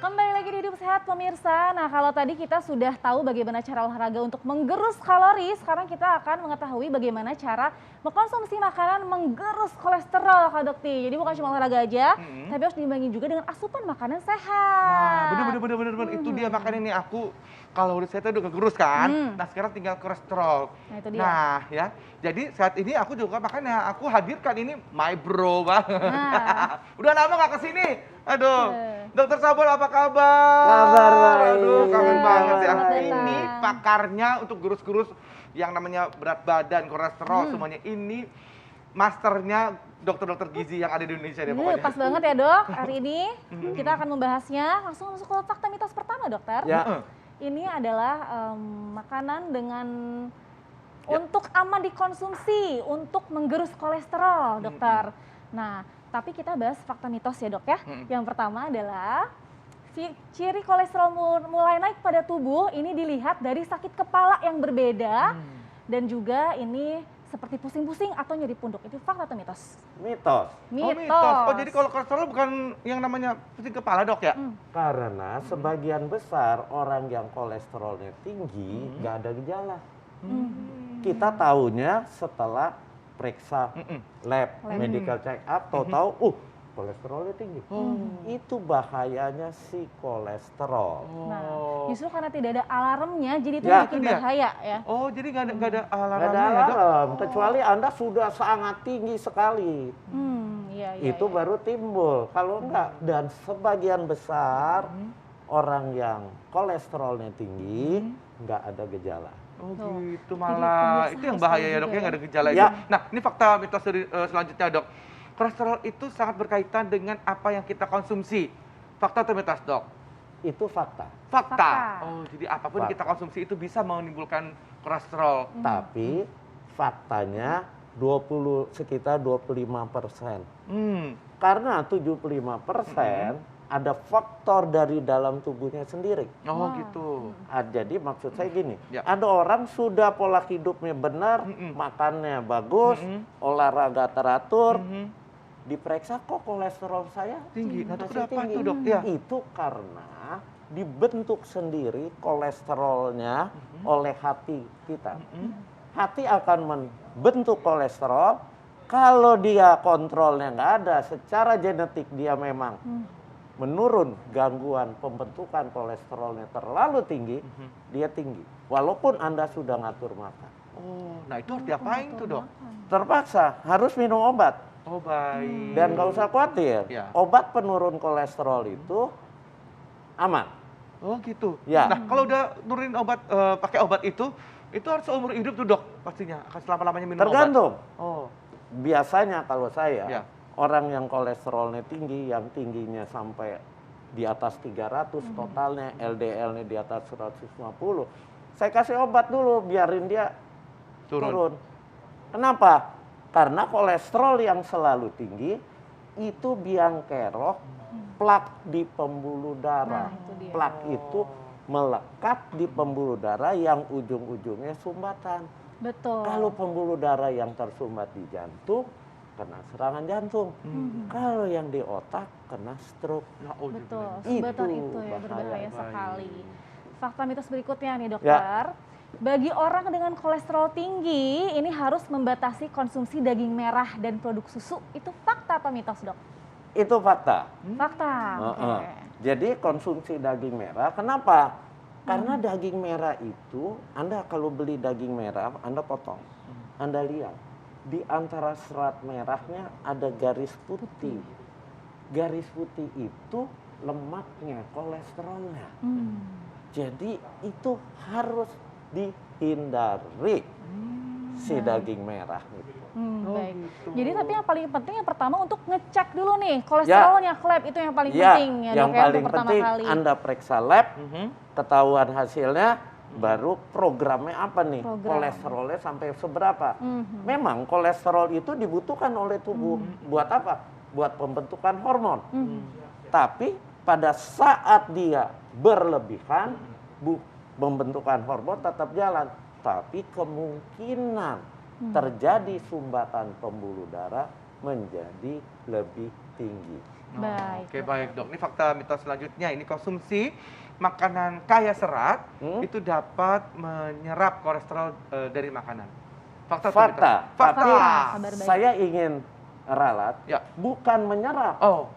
Kembali lagi di Hidup Sehat pemirsa. Nah, kalau tadi kita sudah tahu bagaimana cara olahraga untuk menggerus kalori, sekarang kita akan mengetahui bagaimana cara mengkonsumsi makanan menggerus kolesterol, Kak Dokti. Jadi bukan cuma olahraga aja, tapi harus diimbangi juga dengan asupan makanan sehat. Nah, bener. Itu dia makanya nih aku kalori saya tuh udah kegerus kan. Nah, sekarang tinggal kolesterol. Nah, itu dia. Nah, ya. Jadi saat ini aku juga makanya aku hadirkan ini my bro banget. Nah. Udah lama nggak kesini. Aduh. Dokter Sabul apa kabar? Kabar baik. Aduh, kangen banget ya. Selamat datang. Ini pakarnya untuk gerus-gerus yang namanya berat badan, kolesterol semuanya. Ini masternya dokter-dokter gizi yang ada di Indonesia deh pokoknya. Pas banget ya dok, hari ini kita akan membahasnya. Langsung masuk ke fakta mitos pertama dokter. Ya. Ini adalah makanan dengan untuk aman dikonsumsi, untuk menggerus kolesterol dokter. Nah, tapi kita bahas fakta mitos ya dok ya. Yang pertama adalah ciri kolesterol mulai naik pada tubuh ini dilihat dari sakit kepala yang berbeda dan juga ini seperti pusing-pusing atau nyeri pundak. Itu fakta atau mitos? Mitos. Mitos. Oh, jadi kalau kolesterol bukan yang namanya pusing kepala dok ya? Karena sebagian besar orang yang kolesterolnya tinggi nggak ada gejala. Kita tahunya setelah periksa lab, medical check up, tahu-tahu kolesterolnya tinggi. Itu bahayanya si kolesterol. Nah, justru karena tidak ada alarmnya, jadi itu Ya, bikin itu dia. bahaya ya. Oh, jadi nggak ada Nggak alarmnya ada ya dok? alarm, kecuali Anda sudah sangat tinggi sekali. Iya. Itu baru timbul. Kalau enggak, dan sebagian besar orang yang kolesterolnya tinggi nggak ada gejala. Oh Tuh. gitu Jadi malah. pemirsa Itu yang harus bahaya tahu ya dok juga ya, ya. nggak ada gejala Ya. itu. Nah, ini fakta mitos dari selanjutnya dok. Kolesterol itu sangat berkaitan dengan apa yang kita konsumsi. Fakta atau mitos dok? Itu fakta. Fakta. Fakta. Oh, jadi apapun yang Fakta. kita konsumsi itu bisa menimbulkan kolesterol. Tapi faktanya sekitar 25%. Karena 75% ada faktor dari dalam tubuhnya sendiri. Oh gitu. Jadi maksud saya gini, Ya. ada orang sudah pola hidupnya benar, makannya bagus, olahraga teratur, diperiksa kok kolesterol saya Tinggi. Nah, itu masih kenapa tinggi. tuh dok? Ya. Itu karena dibentuk sendiri kolesterolnya oleh hati kita. Hati akan membentuk kolesterol. Kalau dia kontrolnya nggak ada, secara genetik dia memang menurun, gangguan pembentukan kolesterolnya terlalu tinggi, dia tinggi. Walaupun Anda sudah ngatur makan. Oh, nah itu harus diapain tuh dok? Terpaksa harus minum obat. Oh baik. Dan nggak usah khawatir, Ya. obat penurun kolesterol itu aman. Oh gitu. Ya. Nah kalau udah nurunin obat, pakai obat itu harus seumur hidup tuh dok pastinya. Akan selama-lamanya minum Tergantung. obat. Oh. Biasanya kalau saya, Ya. orang yang kolesterolnya tinggi, yang tingginya sampai di atas 300 totalnya, LDL-nya di atas 150, saya kasih obat dulu, biarin dia turun. Kenapa? Karena kolesterol yang selalu tinggi, itu biang kerok plak di pembuluh darah. Nah, itu dia. Plak itu melekat di pembuluh darah yang ujung-ujungnya sumbatan. Betul. Kalau pembuluh darah yang tersumbat di jantung, kena serangan jantung. Kalau yang di otak, kena stroke. Nah, oh, Betul, Itu sebetul itu ya, bahaya. berbahaya sekali. Fakta mitos berikutnya nih Ya. dokter. Bagi orang dengan kolesterol tinggi, ini harus membatasi konsumsi daging merah dan produk susu. Itu fakta atau mitos dok? Itu fakta. Fakta. Heeh. Oke. Jadi konsumsi daging merah, kenapa? Karena daging merah itu, Anda kalau beli daging merah, Anda potong. Anda lihat, di antara serat merahnya ada garis putih. Garis putih itu lemaknya, kolesterolnya. Jadi itu harus dihindari si daging merah itu. Baik. gitu. Jadi tapi yang paling penting yang pertama untuk ngecek dulu nih kolesterolnya ke lab, itu yang paling Ya, penting ya yang dok ya, paling untuk pertama penting kali. Anda periksa lab, ketahuan hasilnya, baru programnya apa nih? Program. Kolesterolnya sampai seberapa? Memang kolesterol itu dibutuhkan oleh tubuh. Buat apa? Buat pembentukan hormon. Tapi pada saat dia berlebihan, pembentukan hormon tetap jalan. Tapi kemungkinan terjadi sumbatan pembuluh darah menjadi lebih tinggi. Baik. Oke, baik dok. Ini fakta mitos selanjutnya. Ini konsumsi makanan kaya serat itu dapat menyerap kolesterol dari makanan. Fakta. atau Fakta. mitos? Fakta. Tapi Kabar baik. saya ingin ralat, Ya. bukan menyerap, Oh,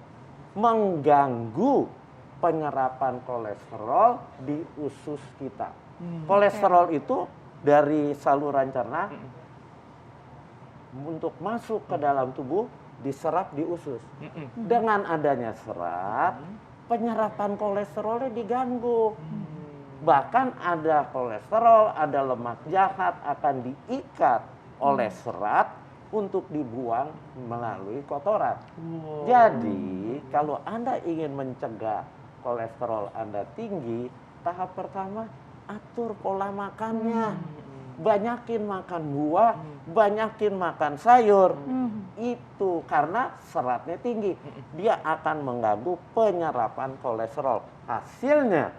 mengganggu penyerapan kolesterol di usus kita. Kolesterol itu dari saluran cerna untuk masuk ke dalam tubuh diserap di usus. Dengan adanya serat, penyerapan kolesterolnya diganggu. Bahkan ada kolesterol, ada lemak jahat akan diikat oleh serat untuk dibuang melalui kotoran. Jadi, kalau Anda ingin mencegah kolesterol Anda tinggi, tahap pertama atur pola makannya. Banyakin makan buah, banyakin makan sayur. Itu karena seratnya tinggi. Dia akan mengganggu penyerapan kolesterol. Hasilnya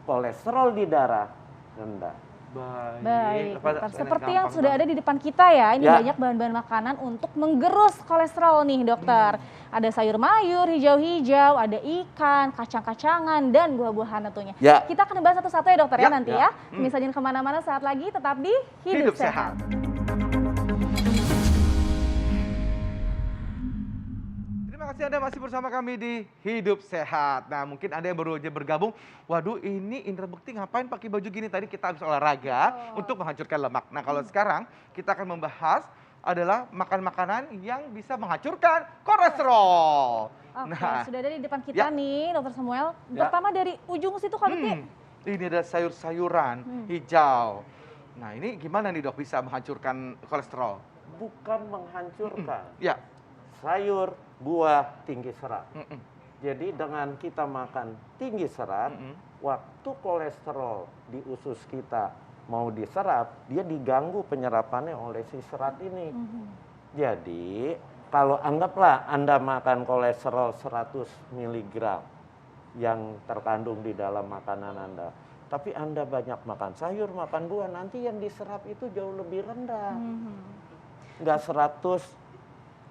kolesterol di darah rendah. Baik, Apa- dokter. enak, Seperti yang gampang sudah banget. ada di depan kita ya, ini Ya. banyak bahan-bahan makanan untuk menggerus kolesterol nih dokter. Ada sayur mayur, hijau-hijau, ada ikan, kacang-kacangan, dan buah-buahan tentunya. Ya. Kita akan bahas satu-satu ya dokter ya, Ya, nanti ya. ya. Misalnya kemana-mana saat lagi, tetap di Hidup Hidup, Sehat. Sehat. Terima kasih Anda masih bersama kami di Hidup Sehat. Nah, mungkin Anda yang baru aja bergabung, waduh ini Indra Bekti ngapain pakai baju gini? Tadi kita habis olahraga untuk menghancurkan lemak. Nah, kalau sekarang kita akan membahas adalah makan makanan yang bisa menghancurkan kolesterol. Oke, sudah ada di depan kita Ya. nih dokter Samuel. Ya. Pertama dari ujung situ Kak Bekti. Ini ada sayur-sayuran hijau. Nah, ini gimana nih dok bisa menghancurkan kolesterol? Bukan menghancurkan. Ya. Sayur, buah, tinggi serat. Mm-mm. Jadi dengan kita makan tinggi serat, waktu kolesterol di usus kita mau diserap, dia diganggu penyerapannya oleh si serat ini. Jadi kalau anggaplah Anda makan kolesterol 100 mg yang terkandung di dalam makanan Anda, tapi Anda banyak makan sayur, makan buah, nanti yang diserap itu jauh lebih rendah. Nggak 100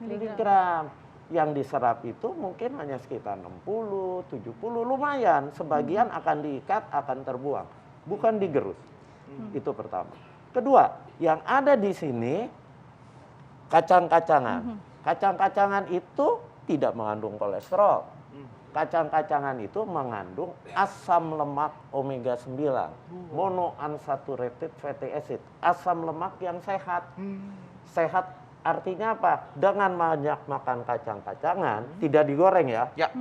miligram. Yang diserap itu mungkin hanya sekitar 60, 70, lumayan. Sebagian akan diikat, akan terbuang. Bukan digerus. Itu pertama. Kedua, yang ada di sini kacang-kacangan. Kacang-kacangan itu tidak mengandung kolesterol. Kacang-kacangan itu mengandung asam lemak omega 9, monounsaturated fatty acid, asam lemak yang sehat. Sehat artinya apa? Dengan banyak makan kacang-kacangan, tidak digoreng ya. Ya.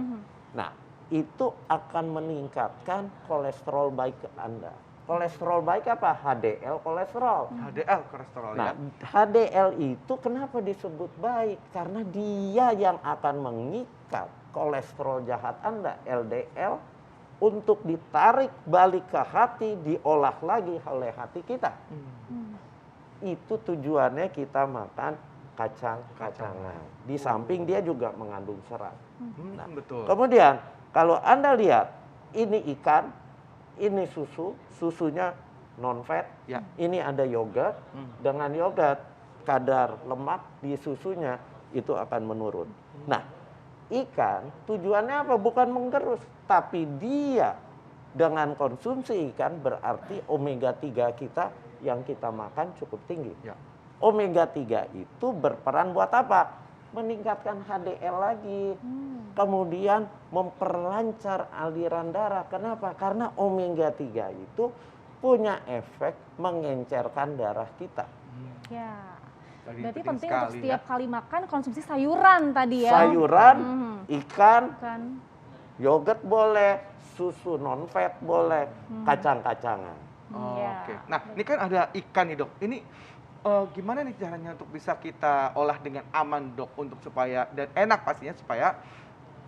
Nah, itu akan meningkatkan kolesterol baik ke Anda. Kolesterol baik apa? HDL kolesterol. HDL kolesterol Nah, ya. HDL itu kenapa disebut baik? Karena dia yang akan mengikat kolesterol jahat Anda, LDL, untuk ditarik balik ke hati, diolah lagi oleh hati kita. Itu tujuannya kita makan kacang-kacangan. Di samping dia juga mengandung serat. Betul. Kemudian kalau Anda lihat ini ikan, ini susu, susunya non-fat, Ya. ini ada yogurt. Dengan yogurt kadar lemak di susunya itu akan menurun. Nah, ikan tujuannya apa? Bukan menggerus, tapi dia dengan konsumsi ikan berarti omega 3 kita yang kita makan cukup tinggi. Ya. Omega 3 itu berperan buat apa? Meningkatkan HDL lagi. Kemudian memperlancar aliran darah. Kenapa? Karena omega 3 itu punya efek mengencerkan darah kita. Ya. Tadi Berarti penting penting untuk sekali, setiap ya. kali makan konsumsi sayuran tadi ya. Sayuran, ikan, Kan. yogurt boleh, susu non-fat boleh, kacang-kacangan. Ya. Oke. Nah, ini kan ada ikan nih, Dok. Ini gimana nih caranya untuk bisa kita olah dengan aman, Dok, untuk supaya dan enak pastinya supaya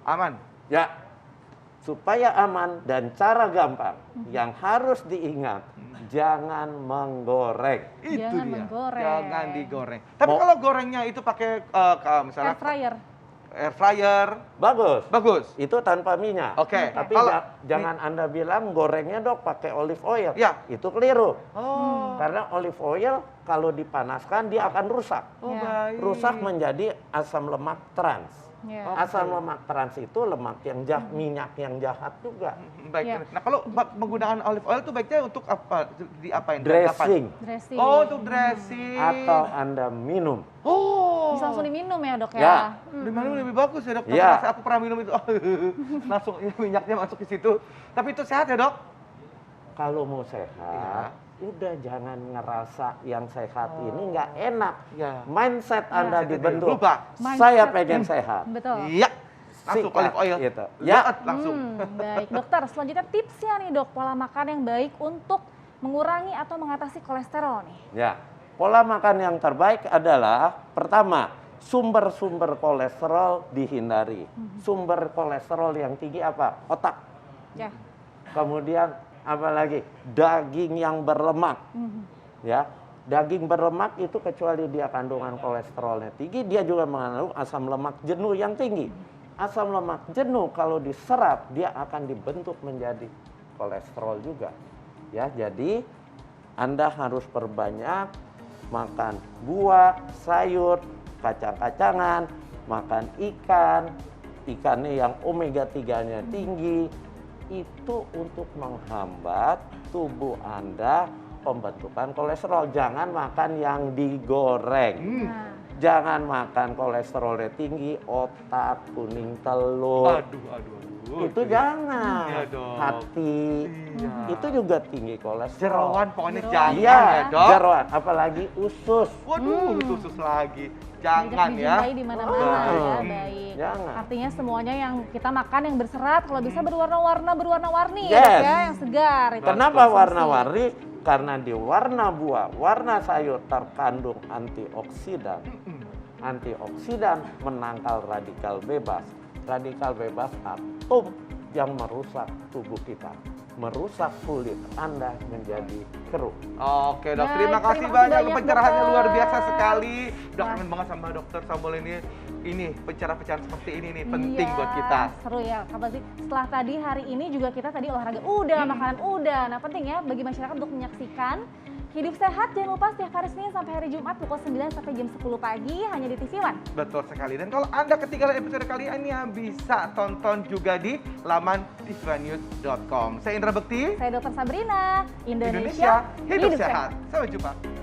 aman. Ya, supaya aman dan cara gampang yang harus diingat, jangan menggoreng. Itu Jangan dia. menggoreng. Jangan digoreng. Tapi Mau- kalau gorengnya itu pakai misalnya Air fryer. air fryer, Bagus. bagus. Itu tanpa minyak. Oke. Tapi Kalau jangan Anda bilang gorengnya dok pakai olive oil. Ya. Itu keliru. Oh. Karena olive oil kalau dipanaskan dia akan rusak. Oh, Ya. baik. Rusak menjadi asam lemak trans. Iya. Asam lemak trans itu lemak yang jahat, minyak yang jahat juga. Baik. Iya. Nah, kalau menggunakan olive oil itu baiknya untuk apa? Diapain? Dressing Dressing. Oh, untuk dressing. atau Anda minum. Oh. Bisa langsung diminum ya dok Ya. ya? Di mana lebih bagus ya dok? Iya. Tapi aku pernah minum itu, langsung minyaknya masuk ke situ. Tapi itu sehat ya dok? Kalau mau sehat, udah jangan ngerasa yang sehat ini nggak enak. Ya. Mindset Anda Mindset dibentuk. berubah. Saya Mindset. pengen sehat. Betul. Iya. Langsung Sikat, olive oil. gitu. Ya. Banget, langsung. Baik dokter, selanjutnya tipsnya nih dok, pola makan yang baik untuk mengurangi atau mengatasi kolesterol nih. Ya, pola makan yang terbaik adalah pertama, sumber-sumber kolesterol dihindari. Sumber kolesterol yang tinggi apa? Otak. Ya. Kemudian apalagi daging yang berlemak. Ya, daging berlemak itu kecuali dia kandungan kolesterolnya tinggi, dia juga mengandung asam lemak jenuh yang tinggi. Asam lemak jenuh kalau diserap dia akan dibentuk menjadi kolesterol juga. Ya, jadi Anda harus perbanyak makan buah, sayur, kacang-kacangan, makan ikan, ikannya yang omega 3-nya tinggi, itu untuk menghambat tubuh Anda pembentukan kolesterol. Jangan makan yang digoreng. Nah, Jangan makan kolesterolnya tinggi, otak, kuning telur. Aduh. Itu jangan. Iya dong. Hati, Iya. itu juga tinggi kolesterol. Jeroan pokoknya Jeroan. jangan Iya, ya dok. jeroan. Apalagi usus. Waduh, khusus lagi. banyak Jangan ya. dijumpai di mana-mana ya, Hmm. baik. Jangan. Artinya semuanya yang kita makan yang berserat, kalau bisa berwarna-warna, berwarna-warni ya Yes. dok ya, yang segar. Itu Kenapa konsumsi. warna-warni? Karena di warna buah, warna sayur terkandung antioksidan. Antioksidan menangkal radikal bebas. Radikal bebas atom yang merusak tubuh kita, merusak kulit Anda menjadi keruh. Oke dok, Baik, terima kasih terima kasih banyak. banyak, Pencerahannya dokter. luar biasa sekali. Dok, Wah. kangen banget sama dokter Samuel ini. Ini pencerahan seperti ini nih penting Iya, buat kita. Seru ya, apalagi setelah tadi hari ini juga kita tadi olahraga udah, makanan udah. Nah penting ya bagi masyarakat untuk menyaksikan Hidup Sehat, jangan lupa setiap hari Senin sampai hari Jumat pukul 9 sampai jam 10 pagi hanya di TV One. Betul sekali. Dan kalau Anda ketinggalan episode kali ini bisa tonton juga di laman tvnews.com. Saya Indra Bekti. Saya Dr. Sabrina, Indonesia hidup sehat. Sampai jumpa.